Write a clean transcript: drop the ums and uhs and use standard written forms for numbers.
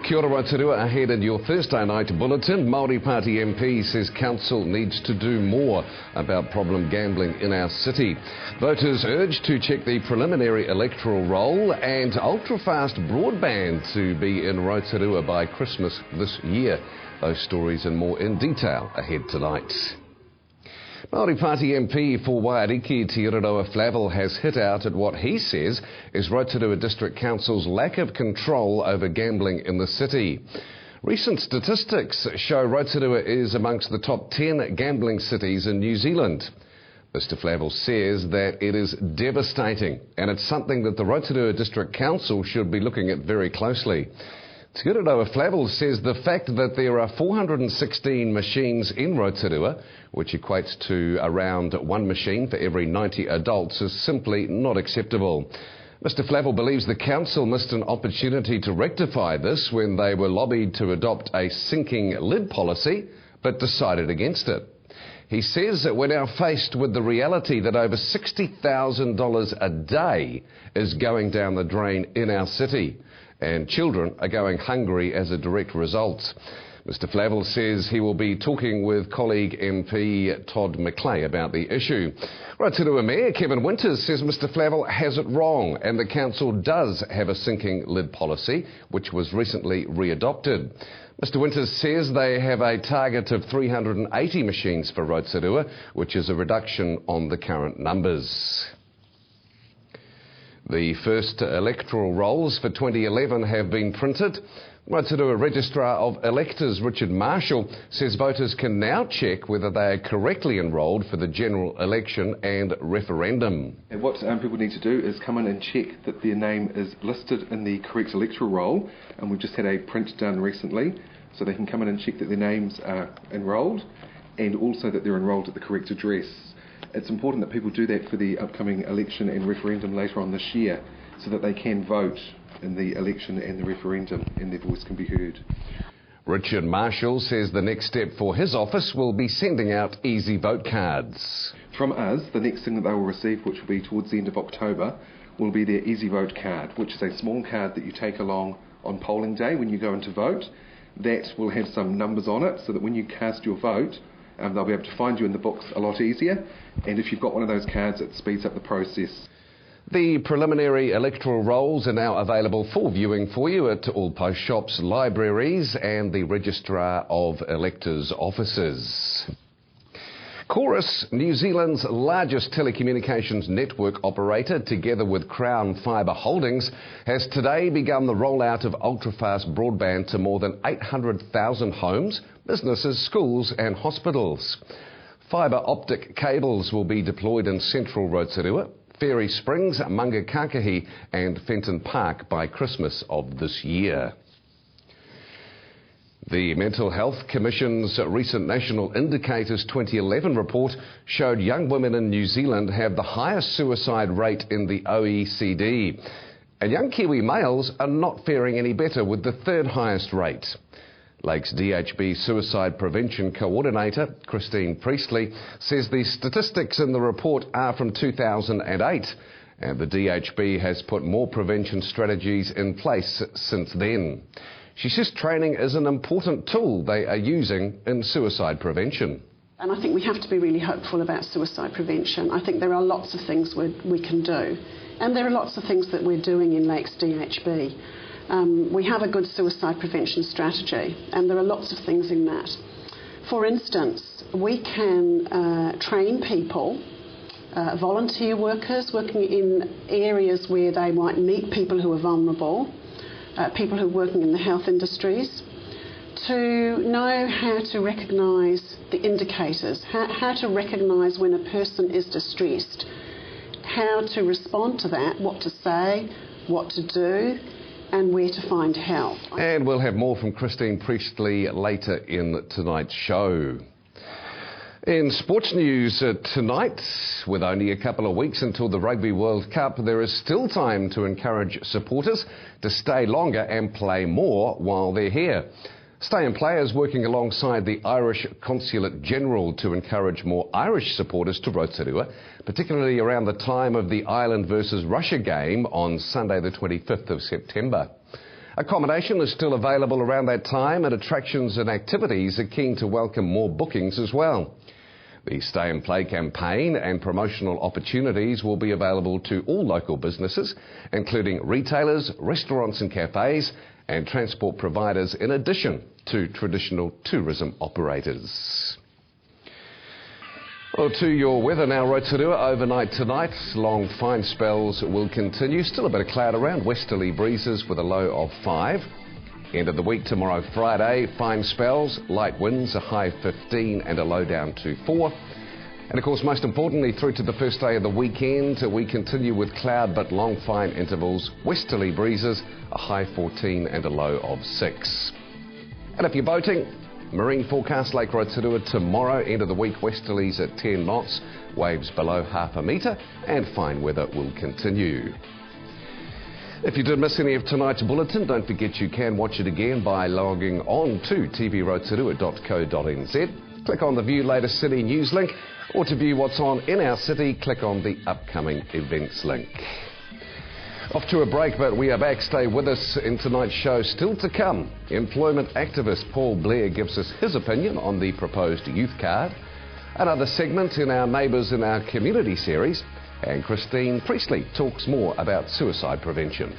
Kia ora Rotorua, ahead in your Thursday night bulletin. Māori Party MP says council needs to do more about problem gambling in our city. Voters urged to check the preliminary electoral roll, and ultra-fast broadband to be in Rotorua by Christmas this year. Those stories and more in detail ahead tonight. Māori Party MP for Waiariki, Te Iraroa Flavel, has hit out at what he says is Rotorua District Council's lack of control over gambling in the city. Recent statistics show Rotorua is amongst the top 10 gambling cities in New Zealand. Mr Flavel says that it is devastating, and it's something that the Rotorua District Council should be looking at very closely. Te Iraroa Flavel says the fact that there are 416 machines in Rotorua, which equates to around one machine for every 90 adults, is simply not acceptable. Mr Flavel believes the council missed an opportunity to rectify this when they were lobbied to adopt a sinking lid policy, but decided against it. He says that we're now faced with the reality that over $60,000 a day is going down the drain in our city, and children are going hungry as a direct result. Mr Flavel says he will be talking with colleague MP Todd McClay about the issue. Rotorua Mayor Kevin Winters says Mr Flavel has it wrong, and the council does have a sinking lid policy, which was recently re-adopted. Mr Winters says they have a target of 380 machines for Rotorua, which is a reduction on the current numbers. The first electoral rolls for 2011 have been printed. Rotorua Registrar of Electors Richard Marshall says voters can now check whether they are correctly enrolled for the general election and referendum. And what people need to do is come in and check that their name is listed in the correct electoral roll, and we've just had a print done recently, so they can come in and check that their names are enrolled and also that they're enrolled at the correct address. It's important that people do that for the upcoming election and referendum later on this year, so that they can vote in the election and the referendum and their voice can be heard. Richard Marshall says the next step for his office will be sending out easy vote cards. From us, the next thing that they will receive, which will be towards the end of October, will be their easy vote card, which is a small card that you take along on polling day when you go in to vote. That will have some numbers on it, so that when you cast your vote, they'll be able to find you in the books a lot easier, and if you've got one of those cards, it speeds up the process. The preliminary electoral rolls are now available for viewing for you at all post shops, libraries and the Registrar of Electors offices. Chorus, New Zealand's largest telecommunications network operator, together with Crown Fibre Holdings, has today begun the rollout of ultra-fast broadband to more than 800,000 homes, businesses, schools and hospitals. Fibre optic cables will be deployed in central Rotorua, Fairy Springs, Mangakakahi and Fenton Park by Christmas of this year. The Mental Health Commission's recent National Indicators 2011 report showed young women in New Zealand have the highest suicide rate in the OECD. And young Kiwi males are not faring any better with the third highest rate. Lakes DHB Suicide Prevention Coordinator Christine Priestley says the statistics in the report are from 2008 and the DHB has put more prevention strategies in place since then. She says training is an important tool they are using in suicide prevention. And I think we have to be really hopeful about suicide prevention. I think there are lots of things we can do, and there are lots of things that we're doing in Lakes DHB. We have a good suicide prevention strategy, and there are lots of things in that. For instance, we can train people, volunteer workers working in areas where they might meet people who are vulnerable, people who are working in the health industries, to know how to recognise the indicators, how to recognise when a person is distressed, how to respond to that, what to say, what to do, and where to find help. And we'll have more from Christine Priestley later in tonight's show. In sports news tonight, with only a couple of weeks until the Rugby World Cup, there is still time to encourage supporters to stay longer and play more while they're here. Stay-in players working alongside the Irish Consulate General to encourage more Irish supporters to Rotorua, particularly around the time of the Ireland versus Russia game on Sunday the 25th of September. Accommodation is still available around that time, and attractions and activities are keen to welcome more bookings as well. The Stay and Play campaign and promotional opportunities will be available to all local businesses, including retailers, restaurants and cafes, and transport providers, in addition to traditional tourism operators. Well, to your weather now, Rotorua. Overnight tonight, long fine spells will continue. Still a bit of cloud around, westerly breezes with a low of 5. End of the week tomorrow, Friday, fine spells, light winds, a high 15 and a low down to 4. And of course, most importantly, through to the first day of the weekend, we continue with cloud but long fine intervals, westerly breezes, a high 14 and a low of 6. And if you're boating, marine forecast Lake Rotorua tomorrow, end of the week, westerlies at 10 knots, waves below half a metre, and fine weather will continue. If you did miss any of tonight's bulletin, don't forget you can watch it again by logging on to tvrotorua.co.nz. Click on the View Latest City News link, or to view what's on in our city, click on the upcoming events link. Off to a break, but we are back. Stay with us in tonight's show. Still to come, employment activist Paul Blair gives us his opinion on the proposed youth card. Another segment in our Neighbours in Our Community series. And Christine Priestley talks more about suicide prevention.